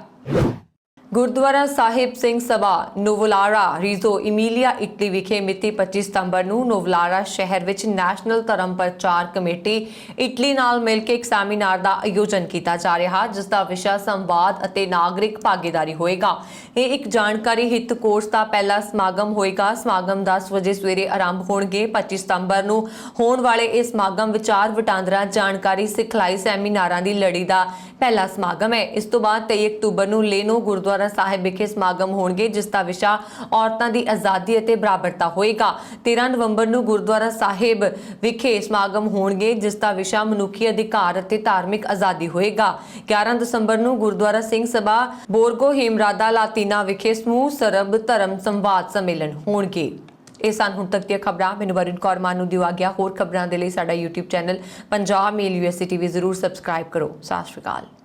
ਗੁਰਦੁਆਰਾ ਸਾਹਿਬ ਸਿੰਘ ਸਭਾ ਨੋਵੋਲਾਰਾ ਰੀਜ਼ੋ ਇਮੀਲੀਆ ਇਟਲੀ ਵਿਖੇ ਮਿਤੀ 25 ਸਤੰਬਰ ਨੂੰ ਨੋਵੋਲਾਰਾ ਸ਼ਹਿਰ ਵਿੱਚ ਨੈਸ਼ਨਲ ਧਰਮ ਪ੍ਰਚਾਰ ਕਮੇਟੀ ਇਟਲੀ ਨਾਲ ਮਿਲ ਕੇ ਇੱਕ ਸੈਮੀਨਾਰ ਦਾ ਆਯੋਜਨ ਕੀਤਾ ਜਾ ਰਿਹਾ ਜਿਸ ਦਾ ਵਿਸ਼ਾ ਸੰਵਾਦ ਅਤੇ ਨਾਗਰਿਕ ਭਾਗੀਦਾਰੀ ਹੋਏਗਾ। ਇਹ ਇੱਕ ਜਾਣਕਾਰੀ ਹਿੱਤ ਕੋਰਸ ਦਾ ਪਹਿਲਾ ਸਮਾਗਮ ਹੋਏਗਾ। ਸਮਾਗਮ 10 ਵਜੇ ਸਵੇਰੇ ਆਰੰਭ ਹੋਣਗੇ। 25 ਸਤੰਬਰ ਨੂੰ ਹੋਣ ਵਾਲੇ ਇਸ ਸਮਾਗਮ ਵਿਚਾਰ ਵਟਾਂਦਰਾ ਜਾਣਕਾਰੀ ਸਿਖਲਾਈ ਸੈਮੀਨਾਰਾਂ ਦੀ ਲੜੀ ਦਾ ਪਹਿਲਾ ਸਮਾਗਮ ਹੈ। ਇਸ ਤੋਂ ਬਾਅਦ 23 ਅਕਤੂਬਰ ਨੂੰ ਲੇਨੋ ਗੁਰਦੁਆਰਾ ਸਾਹਿਬ ਵਿਖੇ ਸਮਾਗਮ ਹੋਣਗੇ ਜਿਸ ਦਾ ਵਿਸ਼ਾ ਔਰਤਾਂ ਦੀ ਆਜ਼ਾਦੀ ਅਤੇ ਬਰਾਬਰਤਾ ਹੋਏਗਾ। 13 ਨਵੰਬਰ ਨੂੰ ਗੁਰਦੁਆਰਾ ਸਾਹਿਬ ਵਿਖੇ ਸਮਾਗਮ ਹੋਣਗੇ ਜਿਸ ਦਾ ਵਿਸ਼ਾ ਮਨੁੱਖੀ ਅਧਿਕਾਰ ਅਤੇ ਧਾਰਮਿਕ ਆਜ਼ਾਦੀ ਹੋਏਗਾ। 11 ਦਸੰਬਰ ਨੂੰ ਗੁਰਦੁਆਰਾ ਸਿੰਘ ਸਭਾ ਬੋਰਗੋ ਹੀਮਰਾਦਾ ਲਾਤੀਨਾ ਵਿਖੇ ਸਮੂਹ ਸਰਬ ਧਰਮ ਸੰਵਾਦ ਸੰਮੇਲਨ ਹੋਣਗੇ। ਇਹ ਸਨ ਹੁਣ ਤੱਕ ਦੀਆਂ ਖਬਰਾਂ। ਮੈਨੂੰ ਵਰਿੰਦਰ ਕੌਰ ਮਾਨੂੰ ਦਿਓ ਆ ਗਿਆ। ਹੋਰ ਖਬਰਾਂ ਦੇ ਲਈ ਸਾਡਾ YouTube ਚੈਨਲ ਪੰਜਾਬ ਮੇਲ USA TV ਜ਼ਰੂਰ ਸਬਸਕ੍ਰਾਈਬ ਕਰੋ। ਸਤਿ ਸ਼੍ਰੀ ਅਕਾਲ।